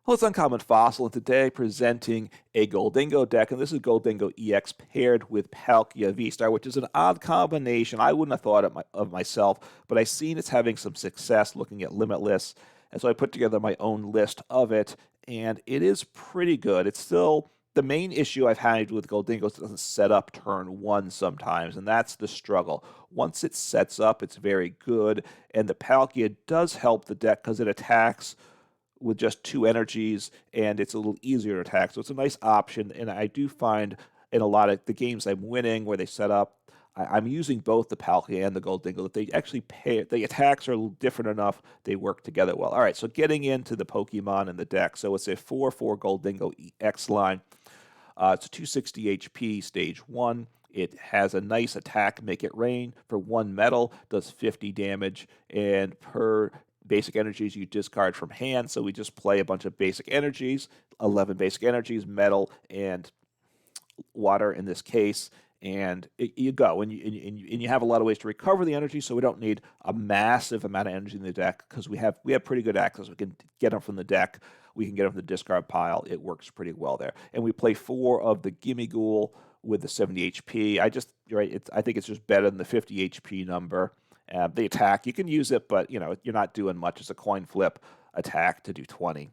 Well, it's Uncommon Fossil, and today presenting a Gholdengo deck, and this is Gholdengo EX paired with Palkia Vstar, which is an odd combination. I wouldn't have thought of myself, but I've seen it's having some success looking at Limitless, and so I put together my own list of it, and it is pretty good. It's still the main issue I've had with Gholdengo is it doesn't set up turn one sometimes, and that's the struggle. Once it sets up, it's very good, and the Palkia does help the deck because it attacks with just two energies, and it's a little easier to attack. So it's a nice option, and I do find in a lot of the games I'm winning where they set up, I'm using both the Palkia and the Gholdengo. That they actually pay, the attacks are different enough, they work together well. All right, so getting into the Pokemon in the deck. So it's a 4/4 Gholdengo EX line. It's a 260 HP, stage 1. It has a nice attack, make it rain. For 1 metal, does 50 damage, and per basic energies you discard from hand, so we just play a bunch of basic energies, 11 basic energies, metal and water in this case, and you go, and you have a lot of ways to recover the energy, so we don't need a massive amount of energy in the deck because we have pretty good access. We can get them from the deck, we can get them from the discard pile. It works pretty well there, and we play 4 of the Gimmighoul with the 70 HP. I think it's just better than the 50 HP number. The attack, you can use it, but you're not doing much. It's a coin flip attack to do 20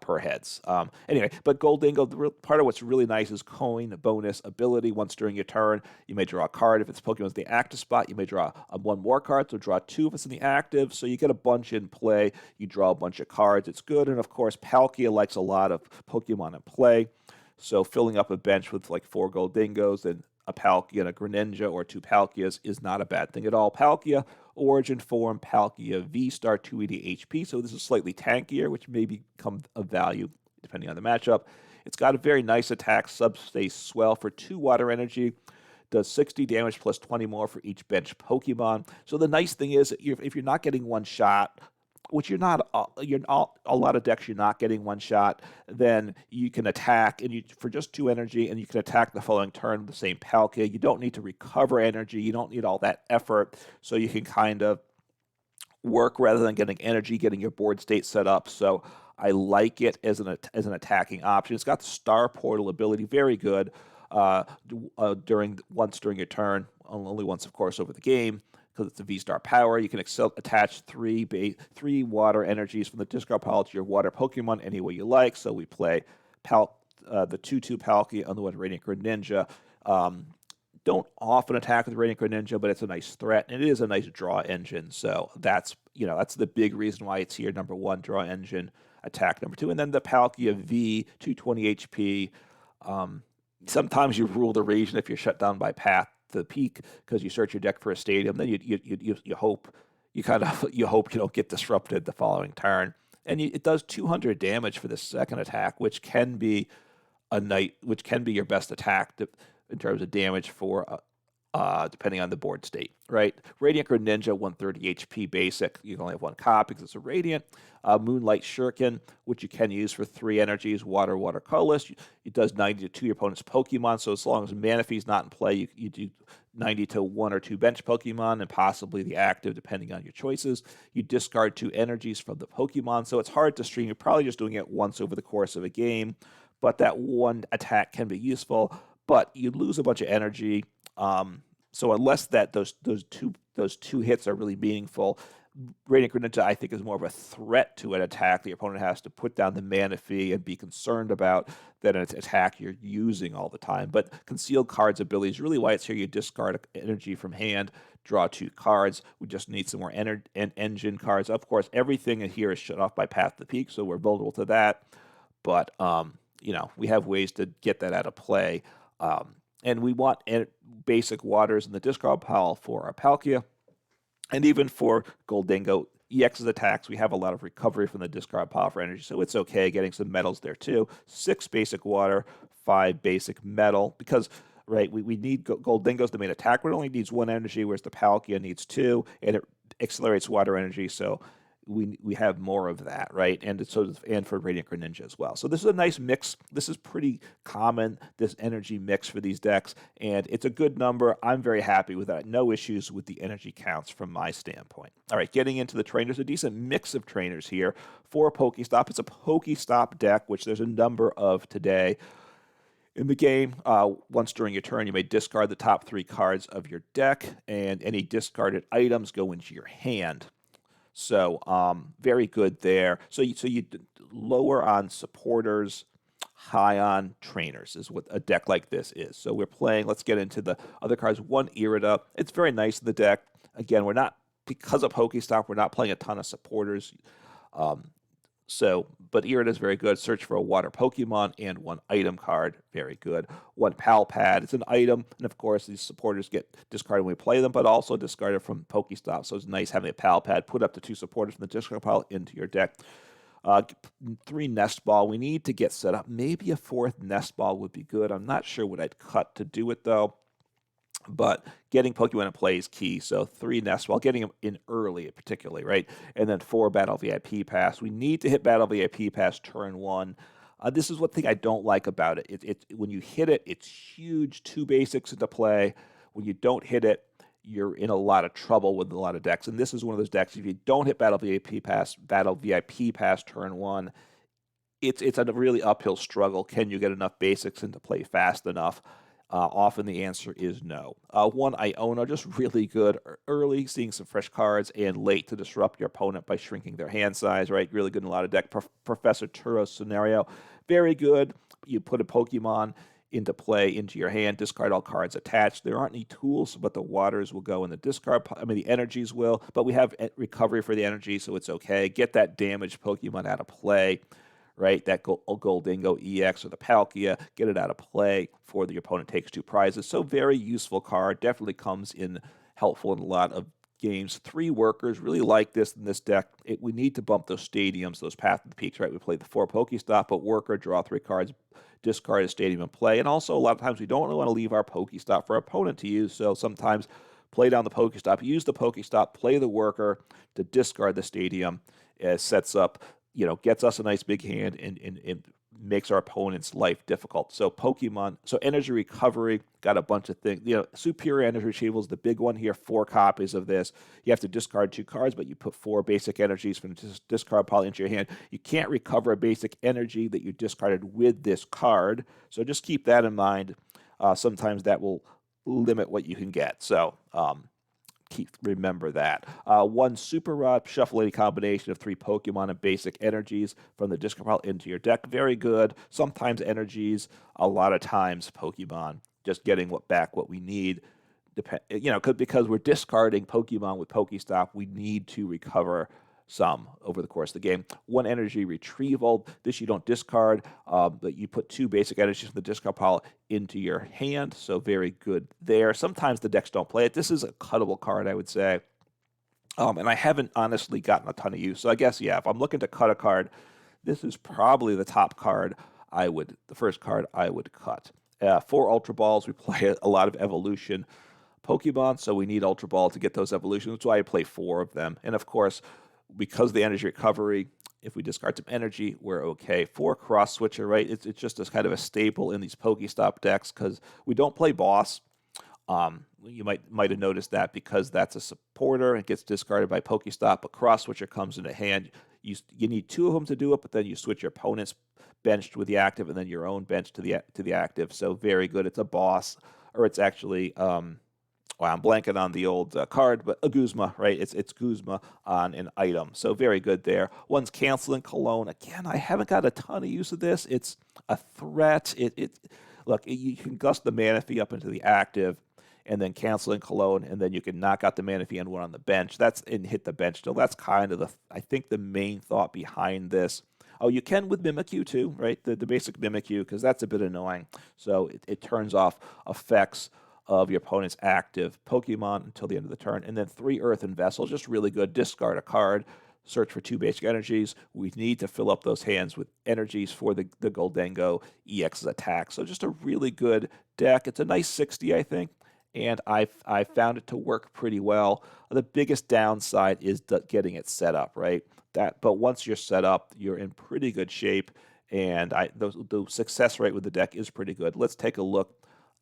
per heads. Anyway, but Gholdengo, part of what's really nice is coin bonus ability. Once during your turn, you may draw a card. If it's Pokemon's the active spot, you may draw one more card, so draw 2 if it's in the active. So you get a bunch in play. You draw a bunch of cards. It's good. And of course, Palkia likes a lot of Pokemon in play. So filling up a bench with like 4 Gholdengos and a Palkia and a Greninja or 2 Palkias is not a bad thing at all. Palkia, Origin Form, Palkia Vstar, 280 HP, so this is slightly tankier, which may become of value depending on the matchup. It's got a very nice attack, Subspace Swell for 2 water energy, does 60 damage plus 20 more for each bench Pokemon. So the nice thing is, if you're not getting one shot, which you're not, a lot of decks you're not getting one shot, then you can attack and for just 2 energy, and you can attack the following turn with the same Palkia. You don't need to recover energy. You don't need all that effort, so you can kind of work rather than getting energy, getting your board state set up. So I like it as an attacking option. It's got the Star Portal ability, very good. During your turn, only once, of course, over the game, because it's a V-Star power. You can attach 3 water energies from the discard pile to your water Pokemon any way you like. So we play the 2/2 Palkia on the one Radiant Greninja. Don't often attack with Radiant Greninja, but it's a nice threat, and it is a nice draw engine. So that's the big reason why it's here. Number 1, draw engine, attack number 2, and then the Palkia V, 220 HP. Sometimes you rule the region if you're shut down by Path to the Peak because you search your deck for a stadium. Then you hope you don't get disrupted the following turn, and it does 200 damage for the second attack, which can be your best attack in terms of damage for depending on the board state, right? Radiant Greninja, 130 HP basic. You can only have 1 copy because it's a Radiant. Moonlight Shuriken, which you can use for 3 energies, water, colorless. It does 90 to your opponent's Pokemon, so as long as Manaphy's not in play, you do 90 to 1 or 2 bench Pokemon, and possibly the active, depending on your choices. You discard 2 energies from the Pokemon, so it's hard to stream. You're probably just doing it once over the course of a game, but that one attack can be useful, but you lose a bunch of energy. So unless those two hits are really meaningful, Radiant Greninja, I think, is more of a threat to an attack the opponent has to put down the Manaphy and be concerned about than an attack you're using all the time. But Concealed Cards ability is really why it's here. You discard energy from hand, draw 2 cards. We just need some more engine cards. Of course, everything in here is shut off by Path to the Peak, so we're vulnerable to that. But we have ways to get that out of play. And we want basic waters in the discard pile for our Palkia. And even for Gholdengo EX's attacks, we have a lot of recovery from the discard pile for energy, so it's okay getting some metals there too. 6 basic water, 5 basic metal, because we need Gholdengo's the main attack, but it only needs 1 energy, whereas the Palkia needs 2, and it accelerates water energy, so we have more of that, right? And and for Radiant Greninja as well. So this is a nice mix. This is pretty common, this energy mix for these decks, and it's a good number. I'm very happy with that. No issues with the energy counts from my standpoint. All right, getting into the trainers, a decent mix of trainers here for PokéStop. It's a PokéStop deck, which there's a number of today. In the game, once during your turn, you may discard the top 3 cards of your deck, and any discarded items go into your hand. So very good there. So you lower on supporters, high on trainers is what a deck like this is. So we're playing. Let's get into the other cards. 1 Irida. It's very nice in the deck. Again, we're not, because of PokéStop, we're not playing a ton of supporters. But Irida is very good. Search for a water Pokemon and 1 item card. Very good. 1 Pal Pad. It's an item, and of course, these supporters get discarded when we play them, but also discarded from PokéStop. So it's nice having a Pal Pad. Put up to 2 supporters from the discard pile into your deck. 3 Nest Ball. We need to get set up. Maybe a 4th Nest Ball would be good. I'm not sure what I'd cut to do it, though. But getting Pokemon in play is key. So 3 Nest Ball, getting them in early particularly, right? And then 4 Battle VIP Pass. We need to hit Battle VIP Pass turn 1. This is one thing I don't like about it. When you hit it, it's huge. 2 basics into play. When you don't hit it, you're in a lot of trouble with a lot of decks. And this is one of those decks, if you don't hit Battle VIP Pass turn 1, it's a really uphill struggle. Can you get enough basics into play fast enough? Often the answer is no. 1 Iono, just really good early, seeing some fresh cards, and late to disrupt your opponent by shrinking their hand size, right? Really good in a lot of deck. Professor Turo scenario, very good. You put a Pokemon into play into your hand, discard all cards attached. There aren't any tools, but the waters will go in the discard. The energies will, but we have recovery for the energy, so it's okay. Get that damaged Pokemon out of play. Right, that Gholdengo EX or the Palkia, get it out of play before the opponent takes 2 prizes. So very useful card, definitely comes in helpful in a lot of games. 3 workers, really like this in this deck. We need to bump those stadiums, those Path of the Peaks, right? We played the 4 PokéStop, but worker, draw 3 cards, discard a stadium and play. And also a lot of times we don't want to leave our PokéStop for our opponent to use, so sometimes play down the PokéStop, use the PokéStop, play the worker to discard the stadium. It sets up, gets us a nice big hand and makes our opponent's life difficult. So energy recovery, got a bunch of things. Superior energy retrieval is the big one here. 4 copies of this. You have to discard 2 cards, but you put 4 basic energies from the discard pile into your hand. You can't recover a basic energy that you discarded with this card. So just keep that in mind. Sometimes that will limit what you can get. So, remember that. 1 Super Rod, shuffle any combination of 3 Pokemon and basic energies from the discard pile into your deck. Very good. Sometimes energies, a lot of times Pokemon. Just getting back what we need. Because we're discarding Pokemon with PokéStop, we need to recover some over the course of the game. 1 Energy Retrieval. This you don't discard, but you put 2 basic energies from the discard pile into your hand, so very good there. Sometimes the decks don't play it. This is a cuttable card, I would say. And I haven't honestly gotten a ton of use. So I guess, if I'm looking to cut a card, this is probably the top card the first card I would cut. 4 Ultra Balls. We play a lot of evolution Pokemon, so we need Ultra Ball to get those evolutions. That's why I play 4 of them. And of course, because of the energy recovery, if we discard some energy, we're okay. 4 Cross Switcher, right? It's just as kind of a staple in these PokéStop decks because we don't play boss. You might have noticed that because that's a supporter. It gets discarded by PokéStop, but Cross Switcher comes into hand. You need 2 of them to do it, but then you switch your opponent's benched with the active and then your own bench to the active. So very good. It's a boss, or it's actually I'm blanking on the old card, but a Guzma, right? It's Guzma on an item. So very good there. 1's Canceling Cologne. Again, I haven't got a ton of use of this. It's a threat. Look, you can gust the Manaphy up into the active and then Canceling Cologne, and then you can knock out the Manaphy and 1 on the bench. And hit the bench still. That's kind of I think the main thought behind this. Oh, you can with Mimikyu too, right? The basic Mimikyu, because that's a bit annoying. So it turns off effects of your opponent's active Pokemon until the end of the turn. And then 3 Earthen Vessel, just really good. Discard a card, search for 2 basic energies. We need to fill up those hands with energies for the Gholdengo EX's attack. So just a really good deck. It's a nice 60, I think, and I found it to work pretty well. The biggest downside is getting it set up, right? but once you're set up, you're in pretty good shape, and the success rate with the deck is pretty good. Let's take a look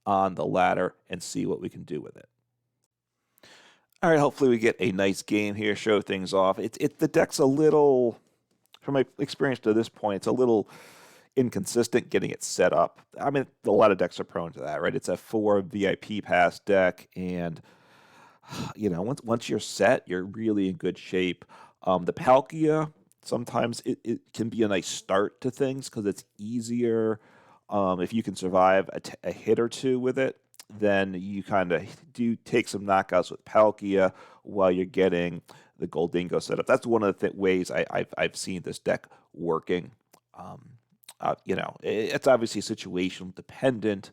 on the ladder and see what we can do with it. All right, hopefully we get a nice game here, show things off. The deck's a little, from my experience to this point, it's a little inconsistent getting it set up. I mean, a lot of decks are prone to that, right? It's a 4 VIP pass deck, and once you're set, you're really in good shape. The Palkia, sometimes it can be a nice start to things because it's easier. If you can survive a hit or two with it, then you kind of do take some knockouts with Palkia while you're getting the Gholdengo set up. That's one of the ways I've seen this deck working. It's obviously situational dependent.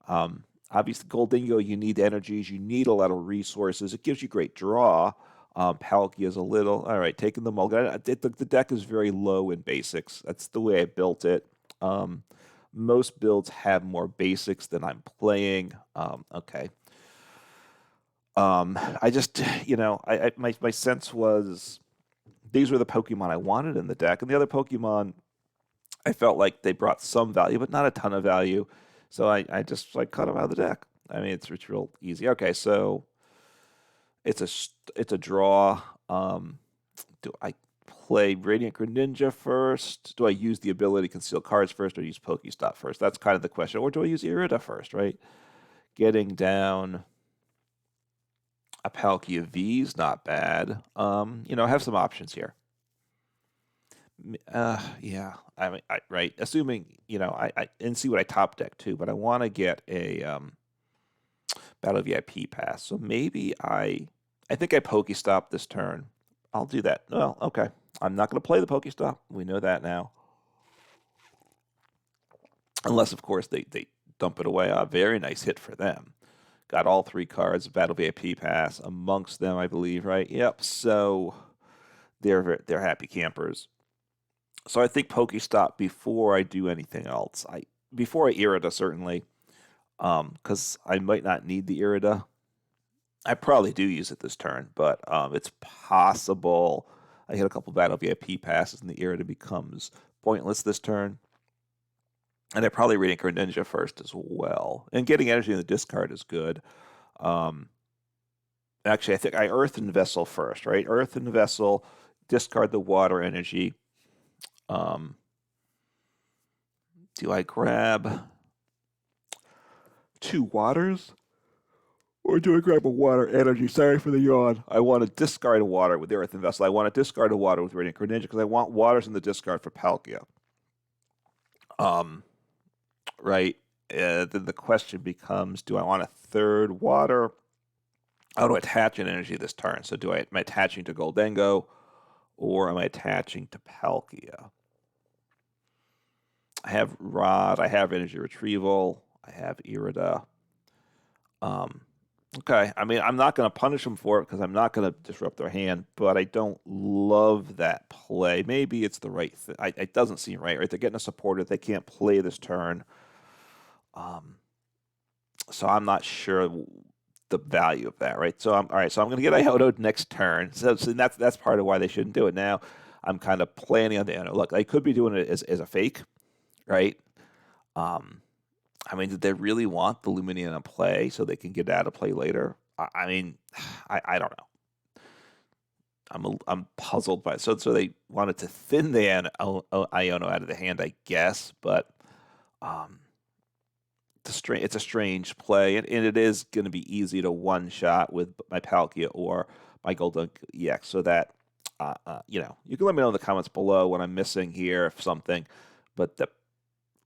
Obviously, Gholdengo, you need energies, you need a lot of resources. It gives you great draw. Palkia is a little, all right, taking the mulligan. The deck is very low in basics. That's the way I built it. Most builds have more basics than I'm playing. Okay. I just, my sense was these were the Pokemon I wanted in the deck, and the other Pokemon, I felt like they brought some value, but not a ton of value. So I just cut them out of the deck. I mean, it's real easy. Okay, so it's a draw. Do I play Radiant Greninja first? Do I use the ability to conceal cards first, or use PokéStop first? That's kind of the question. Or do I use Irida first, right? Getting down a Palkia V is not bad. I have some options here. Yeah, I mean, right. Assuming, I and see what I top deck too, but I want to get a Battle VIP Pass. So maybe I think I PokéStop this turn. I'll do that. Well, okay. I'm not going to play the PokéStop. We know that now. Unless, of course, they dump it away. A very nice hit for them. Got all 3 cards, Battle VIP Pass amongst them, I believe, right? Yep. So they're happy campers. So I think PokéStop before I do anything else. Before I Irida, certainly, because I might not need the Irida. I probably do use it this turn, but it's possible I hit a couple Battle VIP passes and the Irida becomes pointless this turn. And I probably Radiant Greninja first as well. And getting energy in the discard is good. Actually, I think I Earthen Vessel first, right? Earthen Vessel, discard the water energy. Do I grab 2 waters? Or do I grab a water energy? Sorry for the yawn. I want to discard a water with the Earthen Vessel. I want to discard a water with Radiant Greninja because I want waters in the discard for Palkia. Right? Then the question becomes, do I want a 3rd water? How do I attach an energy this turn? So am I attaching to Gholdengo or am I attaching to Palkia? I have Rod, I have Energy Retrieval, I have Irida. Okay, I mean, I'm not going to punish them for it because I'm not going to disrupt their hand, but I don't love that play. Maybe it's the right thing. It doesn't seem right? They're getting a supporter. They can't play this turn. So I'm not sure the value of that, right? So all right, so I'm going to get Iono next turn. So that's part of why they shouldn't do it. Now I'm kind of planning on the Iono. Look, I could be doing it as a fake, right? I mean, did they really want the Lumineon in play so they can get out of play later? I mean, I don't know. I'm puzzled by it. So they wanted to thin the Iono out of the hand, I guess, but it's a strange play, and it is going to be easy to one-shot with my Palkia or my Gholdengo EX, so that, you can let me know in the comments below what I'm missing here, if something, but the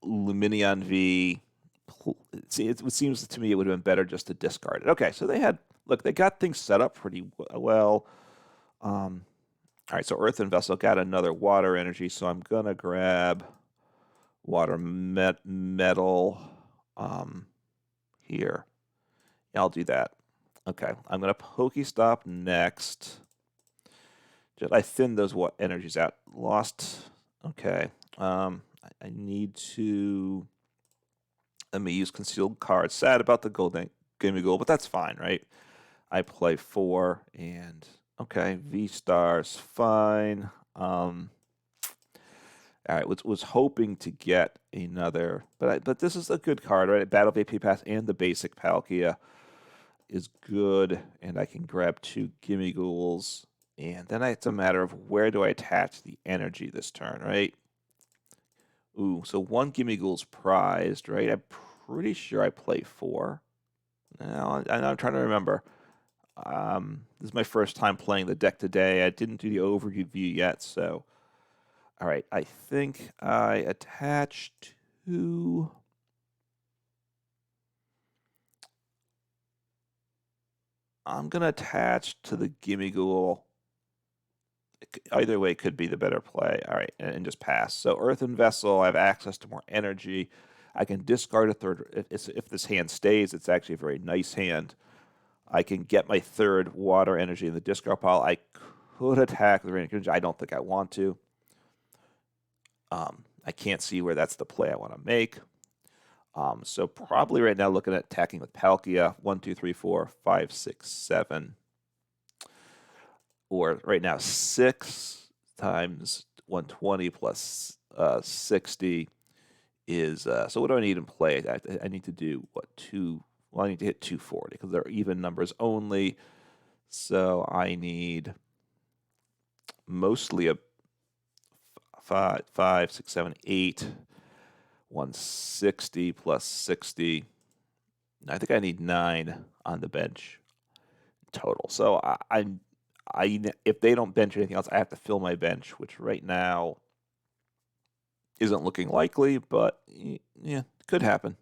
Lumineon V... See, it seems to me it would have been better just to discard it. Okay, so they got things set up pretty well. All right, so Earthen Vessel got another water energy, so I'm gonna grab water metal here. Yeah, I'll do that. Okay, I'm gonna PokéStop next. I thinned those energies out. Lost. Okay. I need to. Let me use concealed cards. Sad about the Gimmighoul, but that's fine, right? I play 4, and okay, Vstar's fine. All right, was hoping to get another, but this is a good card, right? Battle VIP Pass and the basic Palkia is good, and I can grab 2 Gimmighouls, and then it's a matter of where do I attach the energy this turn, right? Ooh, so 1 Gimmighoul's prized, right? I'm pretty sure I play 4. Now I'm trying to remember. This is my first time playing the deck today. I didn't do the overview yet, so. All right, I think I attached 2. I'm going to attach to the Gimmighoul. Either way could be the better play. All right, and just pass. So Earthen Vessel, I have access to more energy. I can discard a third. If this hand stays, it's actually a very nice hand. I can get my 3rd water energy in the discard pile. I could attack the Radiant Greninja. I don't think I want to. I can't see where that's the play I want to make. So probably right now looking at attacking with Palkia, 1, 2, 3, 4, 5, 6, 7. Or right now 6 times 120 plus 60 is, so what do I need in play? I need to do, what, 2, well, I need to hit 240 because they're even numbers only. So I need mostly a 5, 6, 7, 8, 160 plus 60. I think I need 9 on the bench total. So if they don't bench anything else, I have to fill my bench, which right now isn't looking likely, but yeah, could happen.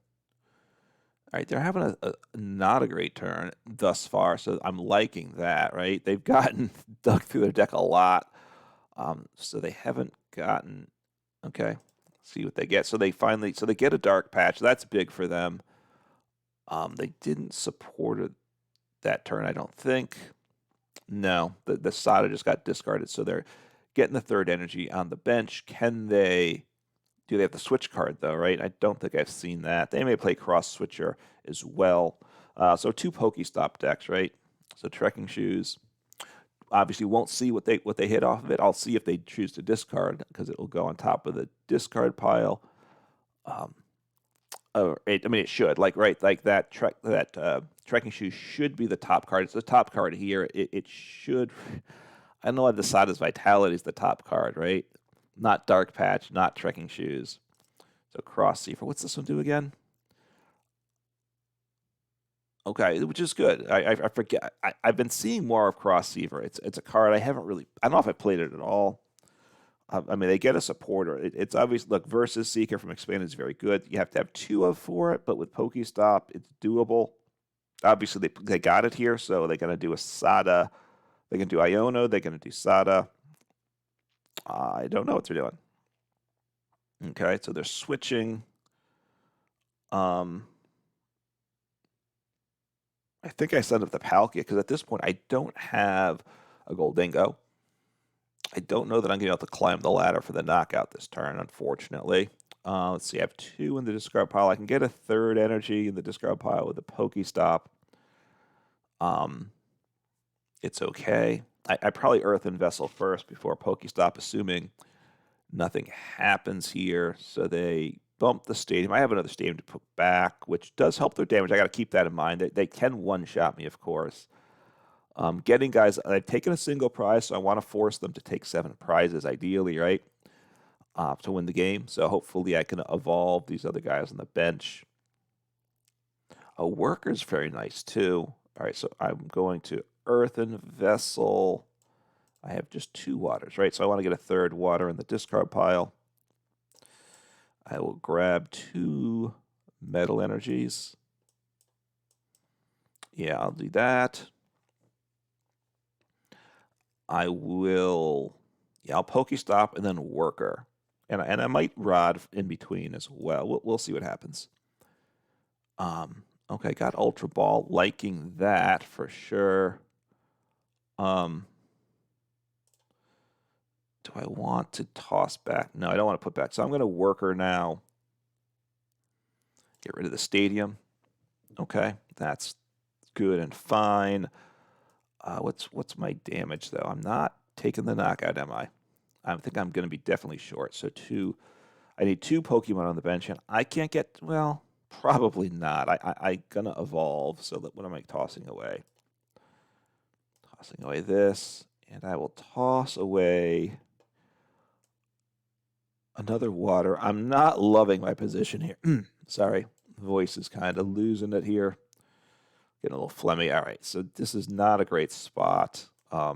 All right, they're having a not a great turn thus far, so I'm liking that, right? They've gotten dug through their deck a lot, so they haven't gotten, okay, see what they get. So they get a dark patch. That's big for them. They didn't support it that turn, I don't think. No, the Sada just got discarded, so they're getting the 3rd energy on the bench. Do they have the switch card, though, right? I don't think I've seen that. They may play Cross Switcher as well. So 2 PokéStop decks, right? So Trekking Shoes. Obviously won't see what they hit off of it. I'll see if they choose to discard, because it will go on top of the discard pile. It should, that Trekking Shoes should be the top card. It's the top card here. It should. I know the Sada's Vitality is the top card, right? Not Dark Patch, not Trekking Shoes. So Cross Seaver. What's this one do again? Okay, which is good. I forget. I've been seeing more of Cross Seaver. It's a card I haven't really. I don't know if I played it at all. I mean, they get a supporter. It's obvious. Look, Versus Seeker from Expanded is very good. You have to have 2 of for it, but with PokéStop, it's doable. Obviously, they got it here, so they're going to do a Sada. They can do Iono. They're going to do Sada. I don't know what they're doing. Okay, so they're switching. I think I set up the Palkia because at this point I don't have a Gholdengo. I don't know that I'm going to be able to climb the ladder for the knockout this turn, unfortunately. Let's see, I have 2 in the discard pile. I can get a 3rd energy in the discard pile with a PokéStop. It's okay. I probably Earthen Vessel first before PokéStop, assuming nothing happens here. So they bump the stadium. I have another stadium to put back, which does help their damage. I got to keep that in mind. They can one-shot me, of course. Getting guys, I've taken a single prize, so I want to force them to take 7 prizes, ideally, right, to win the game. So hopefully I can evolve these other guys on the bench. A worker's very nice, too. All right, so I'm going to Earthen Vessel. I have just 2 waters, right? So I want to get a 3rd water in the discard pile. I will grab 2 metal energies. Yeah, I'll do that. I'll PokéStop and then Worker. And I might Rod in between as well. We'll see what happens. Okay, got Ultra Ball. Liking that for sure. Do I want to toss back? No, I don't want to put back. So I'm going to Worker now. Get rid of the stadium. Okay, that's good and fine. What's my damage, though? I'm not taking the knockout, am I? I think I'm going to be definitely short. So I need 2 Pokemon on the bench, and I can't get, well, probably not. I gonna evolve, so that what am I tossing away? Tossing away this, and I will toss away another water. I'm not loving my position here. Sorry, voice is kind of losing it here. Getting a little phlegmy. All right, so this is not a great spot. I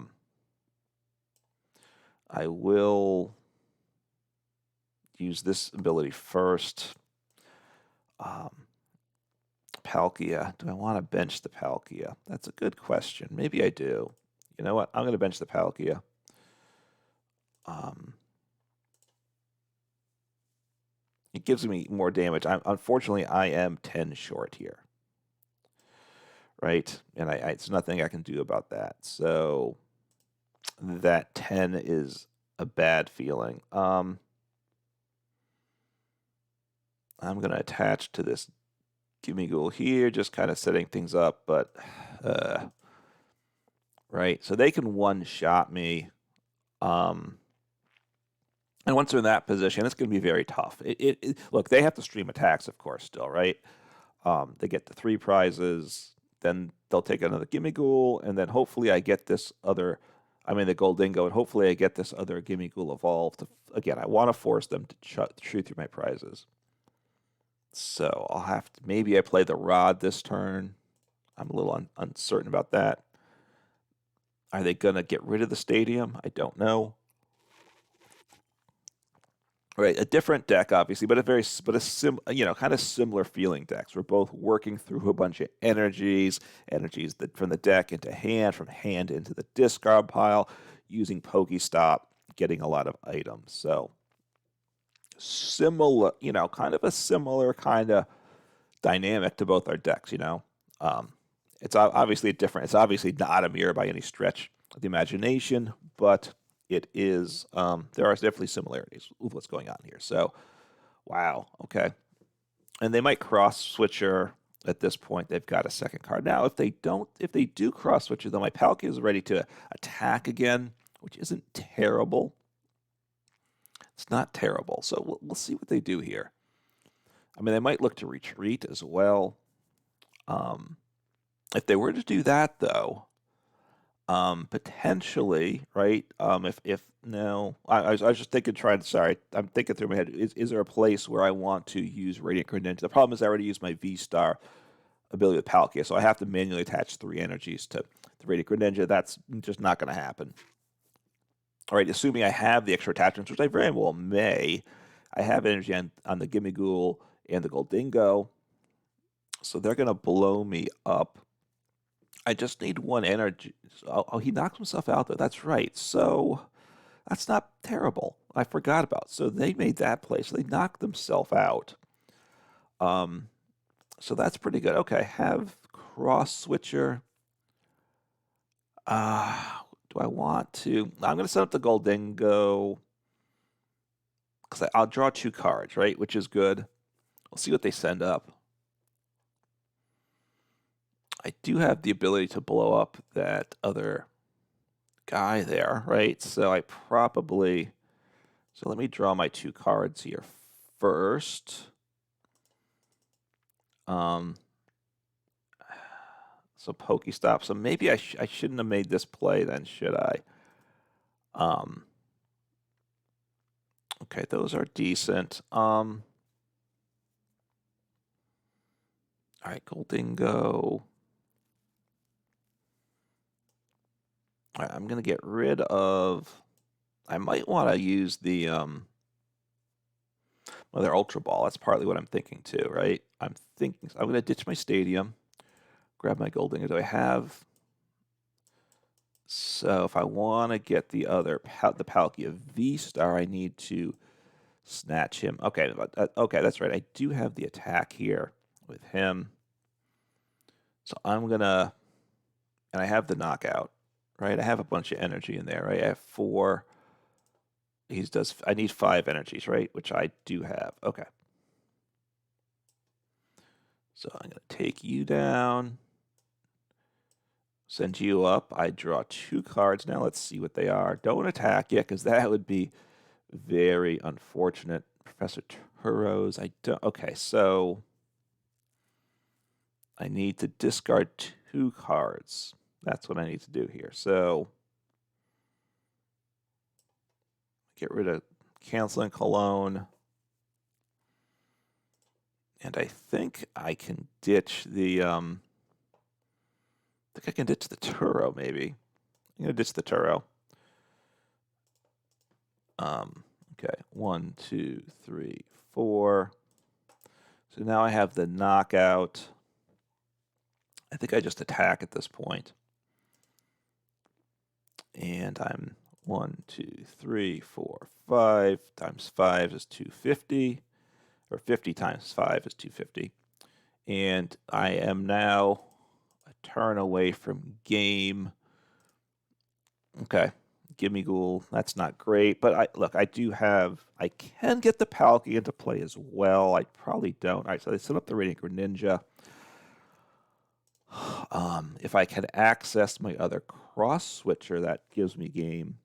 will use this ability first. Palkia. Do I want to bench the Palkia? That's a good question. Maybe I do. You know what? I'm going to bench the Palkia. It gives me more damage. Unfortunately, I am 10 short here. Right? And it's nothing I can do about that. So that 10 is a bad feeling. I'm going to attach to this Gimmighoul here, just kind of setting things up, but right. So they can one-shot me. And once they're in that position, it's going to be very tough. Look, they have to stream attacks, of course, still, right? They get the 3 prizes, then they'll take another Gimmighoul, and then hopefully I get this other, the Gholdengo, and hopefully I get this other Gimmighoul evolved. Again, I want to force them to shoot through my prizes. So I'll have to, maybe I play the Rod this turn. I'm a little uncertain about that. Are they going to get rid of the stadium? I don't know. Right, a different deck, obviously, but kind of similar feeling decks. We're both working through a bunch of energies that from the deck into hand, from hand into the discard pile, using PokéStop, getting a lot of items. So similar, kind of a similar kind of dynamic to both our decks. It's obviously different. It's obviously not a mirror by any stretch of the imagination, but it is, there are definitely similarities with what's going on here. So, wow, okay. And they might cross switcher at this point. They've got a second card. Now, if they do cross switcher, though, my Palkia is ready to attack again, which isn't terrible. It's not terrible. So we'll see what they do here. They might look to retreat as well. If they were to do that, though, potentially, right? If no, I was just thinking, I'm thinking through my head. Is there a place where I want to use Radiant Greninja? The problem is I already used my Vstar ability with Palkia, so I have to manually attach 3 energies to the Radiant Greninja. That's just not going to happen. All right, assuming I have the extra attachments, which I very well may. I have energy on the Gimmighoul and the Gholdengo, so they're going to blow me up. I just need 1 energy. Oh, he knocks himself out, though. That's right. So that's not terrible. I forgot about. So they made that play. So they knocked themselves out. So that's pretty good. Okay, have cross switcher. Do I want to? I'm going to set up the Gholdengo because I'll draw 2 cards, right? Which is good. We'll see what they send up. I do have the ability to blow up that other guy there, right? So I probably... So let me draw my 2 cards here first. So PokéStop. So maybe I shouldn't have made this play then, should I? Okay, those are decent. All right, Gholdengo. All right, I'm going to get rid of... I might want to use the their Ultra Ball. That's partly what I'm thinking too, right? I'm going to ditch my stadium, grab my Gholdengo. Do I have... So if I want to get the other, the Palkia Vstar, I need to snatch him. Okay, okay, that's right. I do have the attack here with him. So I'm going to... And I have the knockout, right? I have a bunch of energy in there, right? I have 4... I need 5 energies, right? Which I do have. Okay. So I'm going to take you down. Send you up. I draw 2 cards. Now let's see what they are. Don't attack yet, because that would be very unfortunate. Professor Turo's. I don't. Okay, so I need to discard 2 cards. That's what I need to do here. So get rid of Canceling Cologne. And I think I can ditch the I think I can ditch the Turo, maybe. I'm going to ditch the Turo. Okay, 1, 2, 3, 4. So now I have the knockout. I think I just attack at this point. And I'm 1, 2, 3, 4, 5. Times 5 is 250. Or 50 times 5 is 250. And I am now a turn away from game. Okay, Gimmighoul, that's not great. But I can get the Palkia into play as well. I probably don't. All right, so they set up the Radiant Greninja. If I can access my other Cross Switcher, that gives me game.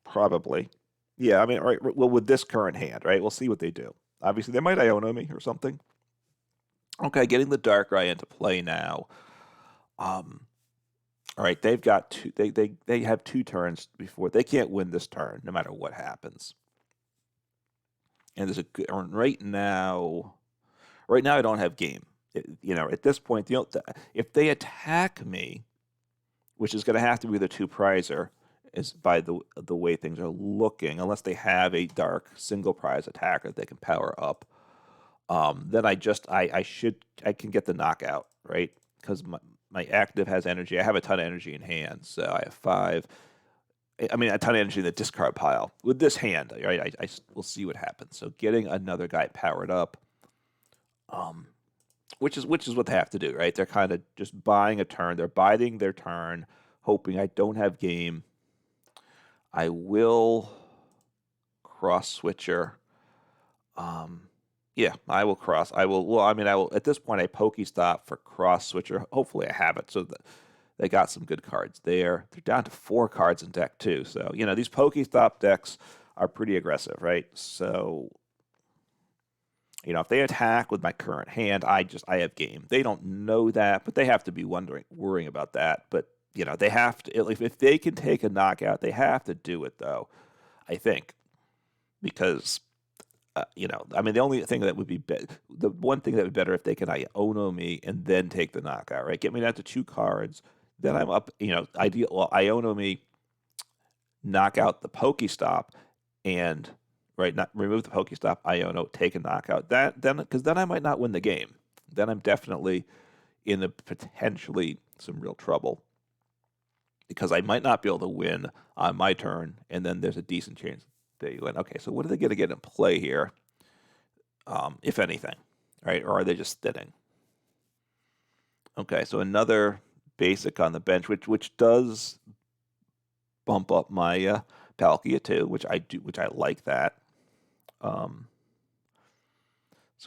Probably. Yeah, I mean, right, well, with this current hand, right? We'll see what they do. Obviously, they might Iono me or something. Okay, getting the Darkrai into play now. All right, they've got two. They have 2 turns before they can't win this turn, no matter what happens. And there's a good right now. Right now, I don't have game. At this point, if they attack me, which is going to have to be the 2 prizer, is by the way things are looking, unless they have a dark single prize attacker that they can power up. Then I can get the knockout, right? Because my active has energy. I have a ton of energy in hand, so I have 5. I mean, a ton of energy in the discard pile. With this hand, right, we'll see what happens. So getting another guy powered up, which is what they have to do, right? They're kind of just buying a turn. They're biding their turn, hoping I don't have game. I will Cross Switcher. Yeah, I will cross. I will. Well, I mean, I will. At this point, I PokéStop for Cross Switcher. Hopefully, I have it. So they got some good cards there. They're down to 4 cards in deck too. So these PokéStop decks are pretty aggressive, right? So if they attack with my current hand, I have game. They don't know that, but they have to be worrying about that. But they have to. If they can take a knockout, they have to do it though. I think because. I mean, the only thing that would be the one thing that would be better if they can Iono me and then take the knockout, right? Get me down to 2 cards, then I'm up. Ideal. Well, Iono me, knock out the PokéStop, and not remove the PokéStop, Iono, take a knockout. Because then I might not win the game. Then I'm definitely in potentially some real trouble because I might not be able to win on my turn, and then there's a decent chance they win. Okay, so what are they going to get in play here, if anything, right? Or are they just thinning? Okay, so another basic on the bench, which does bump up my Palkia too, which I like that. So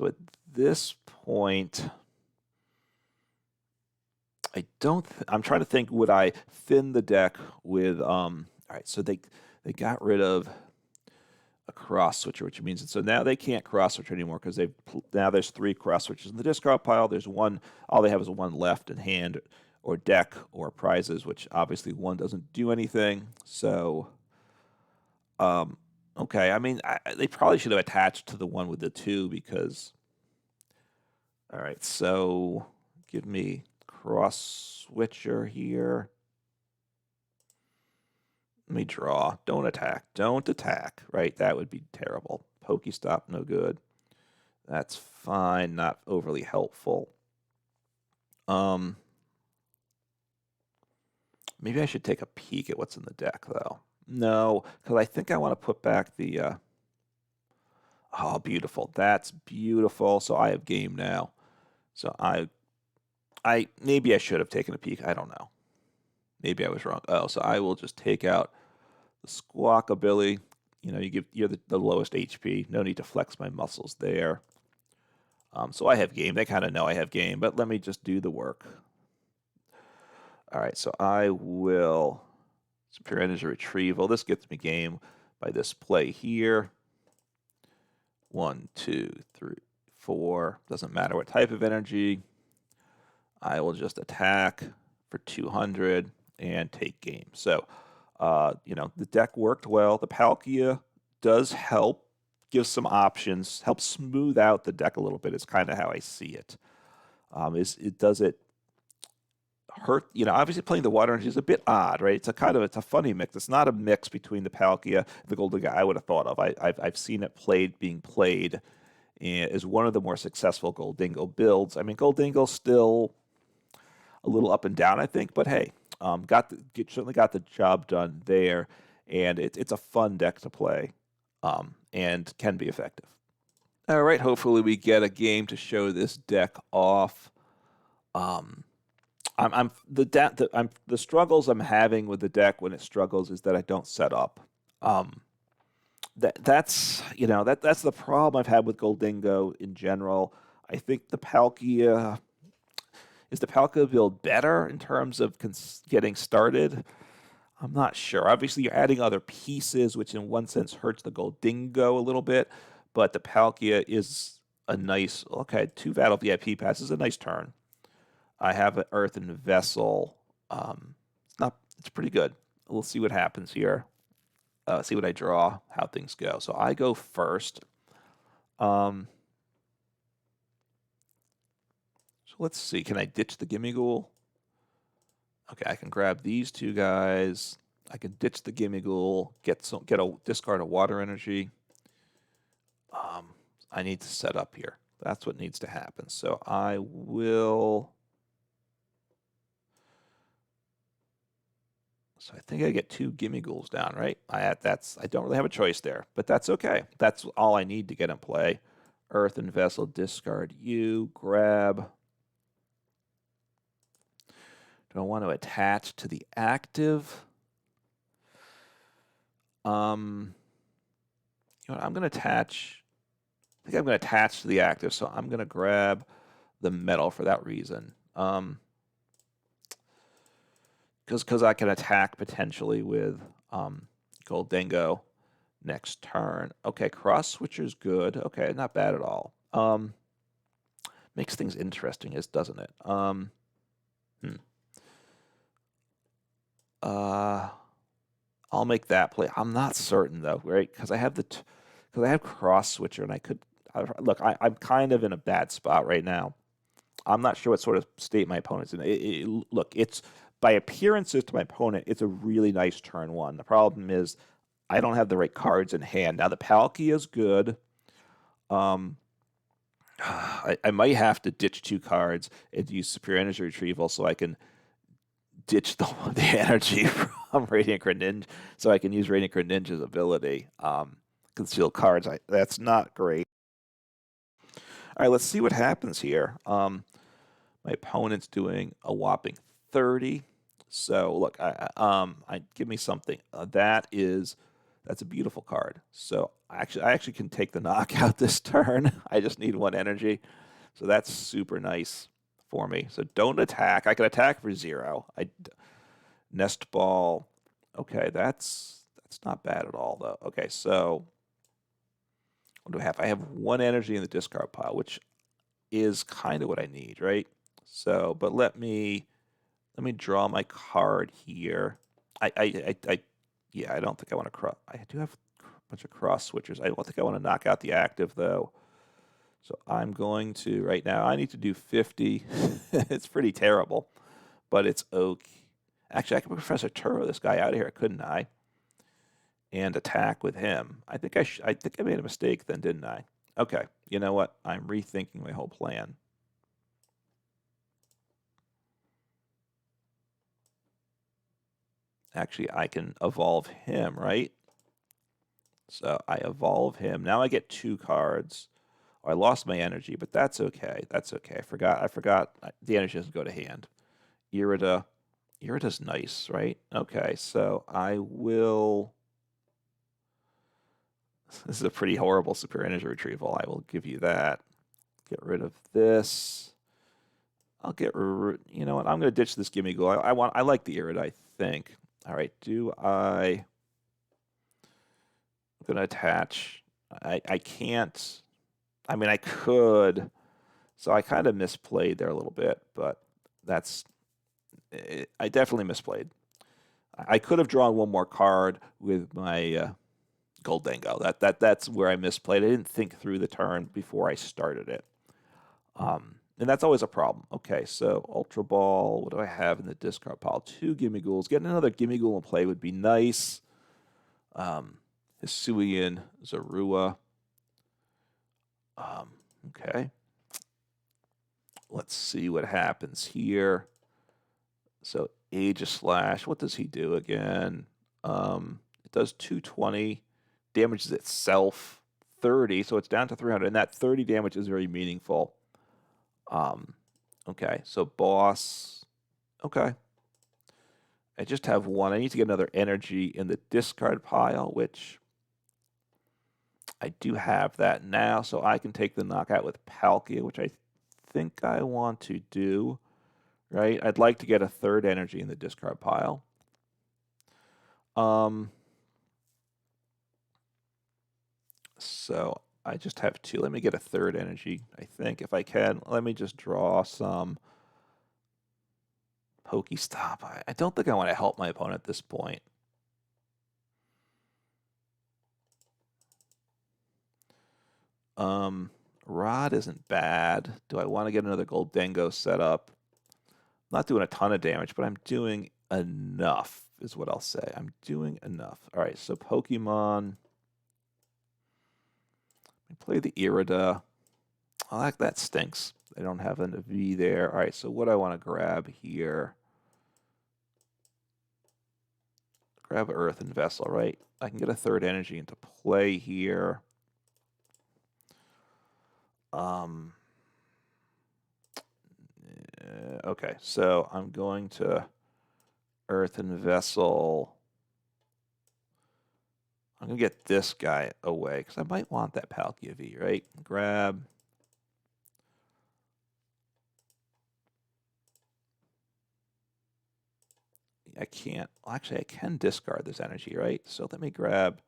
at this point, I'm trying to think, would I thin the deck with all right, so they got rid of a Cross Switcher, which means so now they can't Cross Switcher anymore because now there's 3 Cross Switchers in the discard pile. There's one, all they have is 1 left in hand or deck or prizes, which obviously 1 doesn't do anything. So, okay, I mean, they probably should have attached to the one with the 2 because, all right, so give me Cross Switcher here. Let me draw. Don't attack. Don't attack. Right? That would be terrible. PokéStop, no good. That's fine. Not overly helpful. Maybe I should take a peek at what's in the deck, though. No, because I think I want to put back the... oh, beautiful. That's beautiful. So I have game now. So maybe I should have taken a peek. I don't know. Maybe I was wrong. Oh, so I will just take out the Squawkabilly. You're the lowest HP. No need to flex my muscles there. So I have game. They kind of know I have game, but let me just do the work. All right, so I will Superior Energy Retrieval. This gets me game by this play here. 1, 2, 3, 4. Doesn't matter what type of energy. I will just attack for 200 and take game. So, the deck worked well. The Palkia does help, give some options, help smooth out the deck a little bit. Is kind of how I see it. Does it hurt? Obviously playing the water energy is a bit odd, right? It's a funny mix. It's not a mix between the Palkia and the Gholdengo I would have thought of. I've seen it being played as one of the more successful Gholdengo builds. I mean, Gholdengo's still a little up and down, I think, but hey, certainly got the job done there, and it's a fun deck to play, and can be effective. All right, hopefully we get a game to show this deck off. The struggles I'm having with the deck when it struggles is that I don't set up. That's the problem I've had with Gholdengo in general. I think the Palkia build better in terms of getting started? I'm not sure. Obviously, you're adding other pieces, which in one sense hurts the Gholdengo a little bit, but the Palkia is a nice, 2 Battle VIP Pass is a nice turn. I have an Earthen Vessel. It's pretty good. We'll see what happens here. See what I draw, how things go. So I go first. So let's see. Can I ditch the Gimmighoul? Okay, I can grab these 2 guys. I can ditch the Gimmighoul, discard a water energy. I need to set up here. That's what needs to happen. So I will. So I think I get 2 Gimmighouls down, right? I don't really have a choice there, but that's okay. That's all I need to get in play. Earthen Vessel, discard you, grab. Do I want to attach to the active? I'm going to attach. I think I'm going to attach to the active, so I'm going to grab the metal for that reason. Because I can attack potentially with Gholdengo next turn. Okay, Cross Switcher's good. Okay, not bad at all. Makes things interesting, doesn't it? I'll make that play. I'm not certain though, right? Because I have Cross Switcher, and look. I'm kind of in a bad spot right now. I'm not sure what sort of state my opponent's in. Look, it's by appearances to my opponent, it's a really nice turn 1. The problem is I don't have the right cards in hand. Now the Palkia is good. I might have to ditch 2 cards and use Superior Energy Retrieval so I can ditch the energy from Radiant Greninja, so I can use Radiant Greninja's ability. Conceal cards. That's not great. All right, let's see what happens here. My opponent's doing a whopping 30. So look, I give me something. That's a beautiful card. So I actually can take the knockout this turn. I just need 1 energy. So that's super nice for me. So don't attack. I can attack for 0. Nest Ball. Okay, that's not bad at all though. Okay, so what do I have? I have 1 energy in the discard pile, which is kind of what I need, right? So, but let me draw my card here. I don't think I want to cross. I do have a bunch of cross switchers. I don't think I want to knock out the active though. So I'm going to right now. I need to do 50. It's pretty terrible, but it's okay. Actually, I could Professor Turo this guy out of here, couldn't I? And attack with him. I think I made a mistake then, didn't I? Okay. You know what? I'm rethinking my whole plan. Actually, I can evolve him, right? So I evolve him. Now I get 2 cards. Oh, I lost my energy, but that's okay. That's okay. I forgot the energy doesn't go to hand. Irida. Irida's nice, right? Okay, so I will. This is a pretty horrible Superior Energy Retrieval. I will give you that. Get rid of this. I'll get, you know what, I'm going to ditch this Gimmighoul. I like the Irida, I think. All right, I'm going to attach. I can't, I mean, I could, so I kind of misplayed there a little bit, but I definitely misplayed. I could have drawn one more card with my Gholdengo. That's where I misplayed. I didn't think through the turn before I started it. And that's always a problem. Okay, so Ultra Ball, what do I have in the discard pile? 2 Gimmighouls. Getting another Gimmighoul in play would be nice. Hisuian, Zorua. Okay. Let's see what happens here. So Aegislash, what does he do again? It does 220, damages itself 30, so it's down to 300, and that 30 damage is very meaningful. Okay, so boss. Okay. I just have one. I need to get another energy in the discard pile, which I do have that now, so I can take the knockout with Palkia, which I think I want to do. Right? I'd like to get a third energy in the discard pile. So I just have 2. Let me get a third energy, I think, if I can. Let me just draw some PokéStop. I don't think I want to help my opponent at this point. Rod isn't bad. Do I want to get another Gholdengo set up? I'm not doing a ton of damage, but I'm doing enough, is what I'll say. I'm doing enough. All right, so Pokemon. I play the Irida. Oh, that stinks. I don't have a V there. All right, so what do I want to grab here? Grab Earthen Vessel, right? I can get a third energy into play here. Okay, so I'm going to Earthen Vessel. I'm going to get this guy away because I might want that Palkia V, right? Grab. I can't. Well, actually, I can discard this energy, right? So let me grab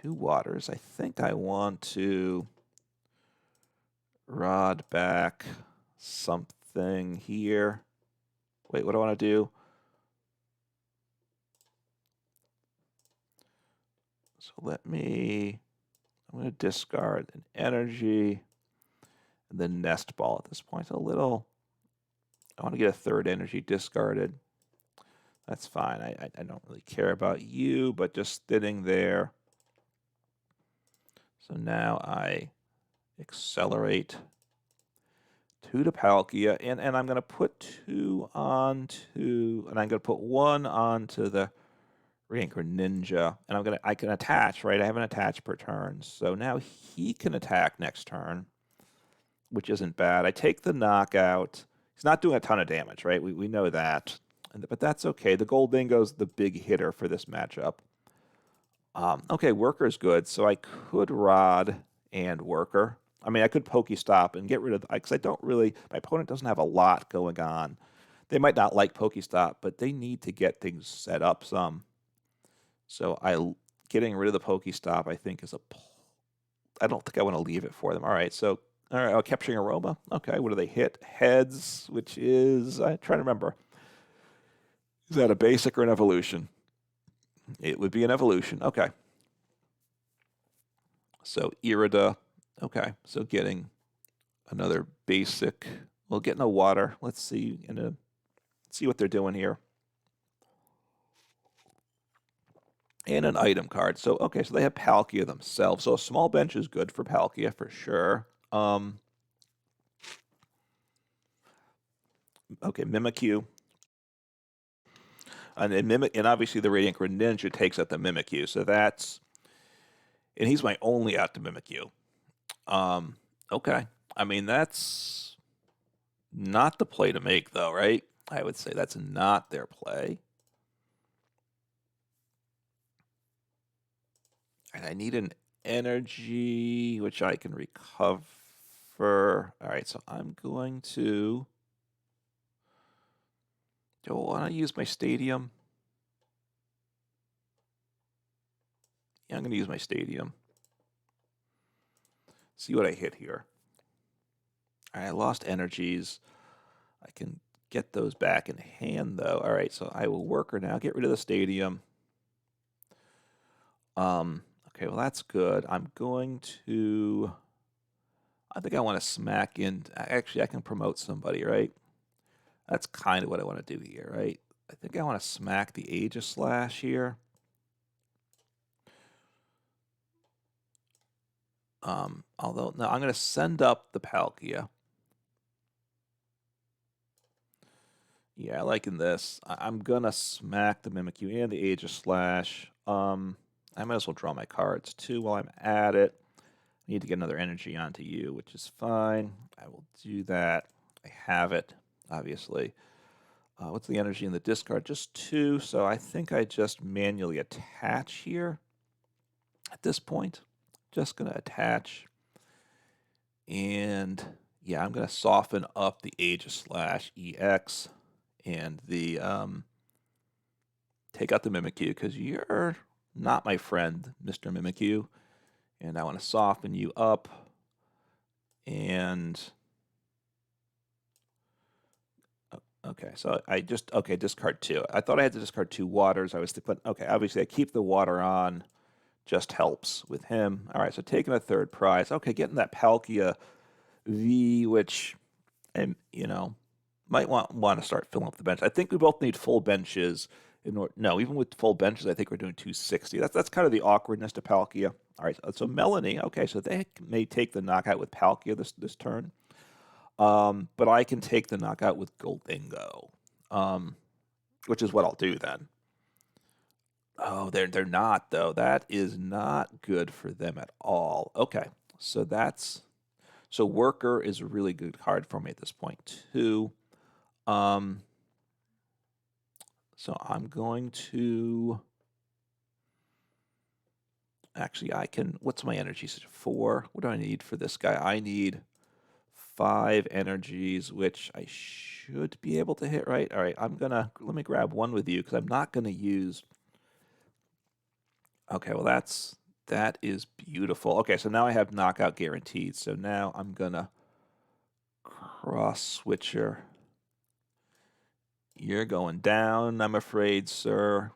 2 waters. I think I want to rod back something here. Wait, what do I want to do? So I'm going to discard an energy and then Nest Ball at this point. I want to get a third energy discarded. That's fine. I don't really care about you, but just sitting there. So now I accelerate 2 to Palkia, and I'm going to put 2 onto, and I'm going to put 1 onto the Radiant Greninja, and I can attach, right? I have an attach per turn, so now he can attack next turn, which isn't bad. I take the knockout. He's not doing a ton of damage, right? We know that, but that's okay. The Gholdengo's the big hitter for this matchup. Okay, Worker's good, so I could Rod and Worker. I mean, I could PokéStop and get rid of, because I don't really, my opponent doesn't have a lot going on. They might not like PokéStop, but they need to get things set up some. So getting rid of the PokéStop, I think, I don't think I want to leave it for them. All right, Capturing Aroma. Okay, what do they hit? Heads, which is, I'm trying to remember. Is that a basic or an evolution? It would be an evolution. Okay. So Irida. Okay, so getting another basic. We'll get no water. Let's see what they're doing here. And an item card. So okay, so they have Palkia themselves. So a small bench is good for Palkia for sure. Okay, Mimikyu. And obviously the Radiant Greninja takes out the Mimikyu. So and he's my only out to Mimikyu. Okay. I mean, that's not the play to make, though, right? I would say that's not their play. And I need an energy, which I can recover. All right, so I'm going to Do I want to use my stadium? Yeah, I'm going to use my stadium. See what I hit here. All right, I lost energies. I can get those back in hand, though. All right, so I will work her now. Get rid of the stadium. Okay, well, that's good. I'm going to... I think I want to smack in... Actually, I can promote somebody, right? That's kind of what I want to do here, right? I think I want to smack the Aegislash here. Although, no, I'm going to send up the Palkia. Yeah, I liking this. I'm going to smack the Mimikyu and the Aegislash. I might as well draw my cards, too, while I'm at it. I need to get another energy onto you, which is fine. I will do that. I have it, obviously. What's the energy in the discard? Just 2, so I think I just manually attach here at this point. Just going to attach. And yeah, I'm going to soften up the Aegislash EX and the take out the Mimikyu because you're not my friend, Mr. Mimikyu. And I want to soften you up. And okay, so I just discard 2. I thought I had to discard 2 waters. But okay, obviously I keep the water on. Just helps with him. All right, so taking a third prize. Okay, getting that Palkia V, which, and might want to start filling up the bench. I think we both need full benches. No, even with full benches, I think we're doing 260. That's kind of the awkwardness to Palkia. All right, so Melanie. Okay, so they may take the knockout with Palkia this turn, but I can take the knockout with Gholdengo, which is what I'll do then. Oh, they're not, though. That is not good for them at all. Okay, so Worker is a really good card for me at this point, too. So I'm going to... Actually, I can... What's my energy? 4. What do I need for this guy? I need 5 energies, which I should be able to hit, right? All right, let me grab one with you, because I'm not going to use... Okay, well, that is beautiful. Okay, so now I have knockout guaranteed. So now I'm going to Cross Switcher. You're going down, I'm afraid, sir.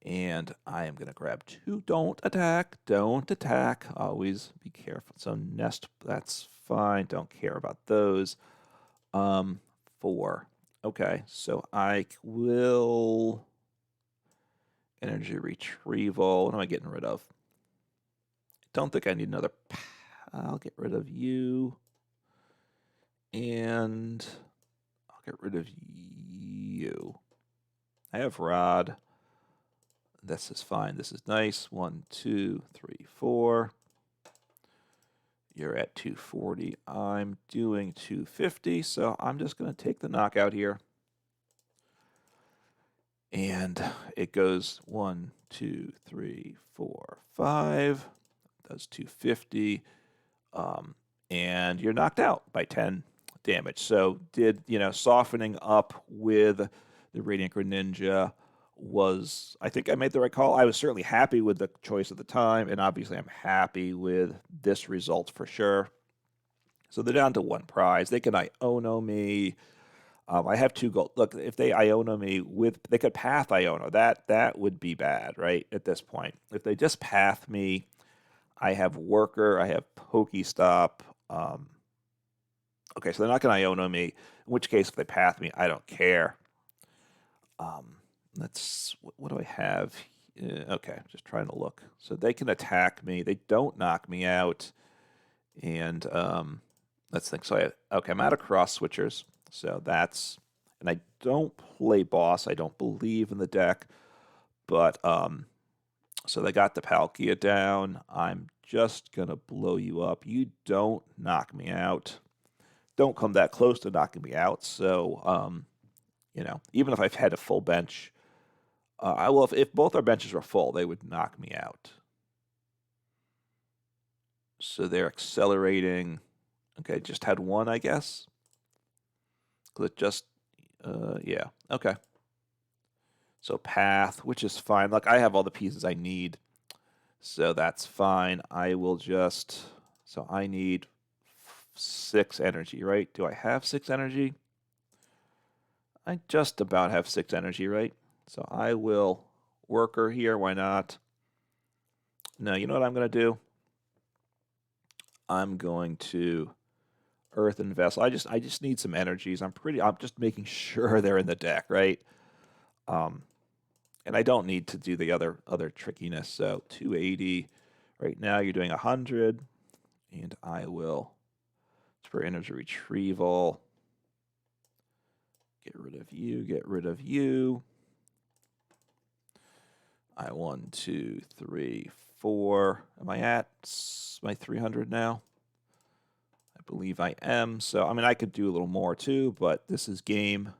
And I am going to grab 2. Don't attack. Don't attack. Always be careful. So Nest, that's fine. Don't care about those. 4. Okay, so I will... Energy Retrieval. What am I getting rid of? Don't think I need another... I'll get rid of you. And I'll get rid of you. I have Rod. This is fine. This is nice. 1, 2, 3, 4. You're at 240. I'm doing 250, so I'm just going to take the knockout here. And it goes 1, 2, 3, 4, 5. Does 250. And you're knocked out by 10 damage. So softening up with the Radiant Greninja was, I think I made the right call. I was certainly happy with the choice at the time, and obviously I'm happy with this result for sure. So they're down to 1 prize. They can Iono me. I have 2 gold. Look, if they Iono me they could path Iono. That would be bad, right, at this point. If they just path me, I have Worker, I have PokéStop. Okay, so they're not going to Iono me, in which case if they path me, I don't care. What do I have? Okay, just trying to look. So they can attack me. They don't knock me out. And let's think. So I'm out of Cross Switchers. So and I don't play boss. I don't believe in the deck. But so they got the Palkia down. I'm just going to blow you up. You don't knock me out. Don't come that close to knocking me out. So, even if I've had a full bench, if both our benches were full, they would knock me out. So they're accelerating. Okay, just had 1, I guess. Because Yeah, okay. So path, which is fine. Look, I have all the pieces I need, so that's fine. I will just, so I need 6 energy, right? Do I have 6 energy? I just about have 6 energy, right? So I will worker here, why not? No, you know what I'm going to do? I'm going to Earthen Vessel. I just need some energies. I'm just making sure they're in the deck, right? And I don't need to do the other trickiness. So 280. Right now you're doing 100, and I will for energy retrieval. Get rid of you. Get rid of you. 1, 2, 3, 4. Am I at my 300 now? I believe I am. So I mean, I could do a little more too, but this is game.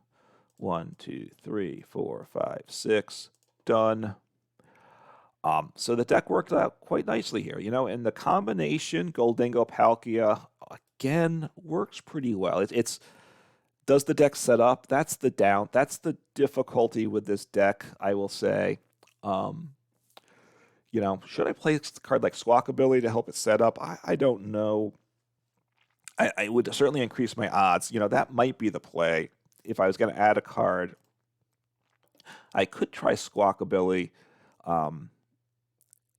1, 2, 3, 4, 5, 6. Done. So the deck worked out quite nicely here, you know, and the combination Gholdengo Palkia again works pretty well. It's does the deck set up? That's the difficulty with this deck, I will say. You know, should I play a card like Squawkabilly to help it set up? I don't know. I would certainly increase my odds. You know, that might be the play. If I was going to add a card, I could try Squawkabilly.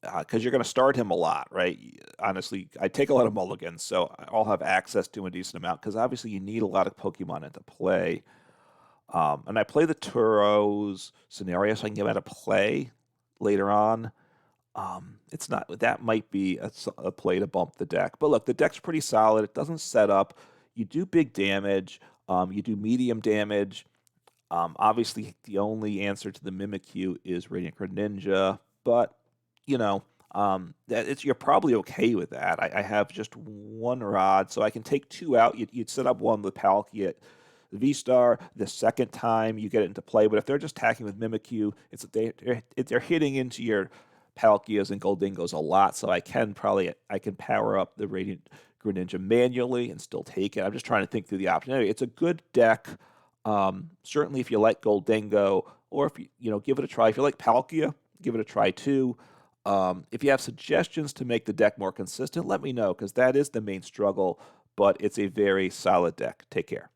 Because you're going to start him a lot, right? Honestly, I take a lot of mulligans, so I'll have access to a decent amount, because obviously you need a lot of Pokemon into play. And I play the Turo's scenario, so I can get him out of play later on. It's not, that might be a play to bump the deck. But look, the deck's pretty solid. It doesn't set up. You do big damage. You do medium damage. Obviously, the only answer to the Mimikyu is Radiant Greninja, but you know, you're probably okay with that. I have just 1 rod, so I can take 2 out. You'd set up 1 with Palkia Vstar. The second time you get it into play, but if they're just attacking with Mimikyu, they're hitting into your Palkias and Gholdengos a lot. So I can power up the Radiant Greninja manually and still take it. I'm just trying to think through the option. Anyway, it's a good deck. Certainly, if you like Gholdengo, or if you give it a try. If you like Palkia, give it a try too. If you have suggestions to make the deck more consistent, let me know, because that is the main struggle, but it's a very solid deck. Take care.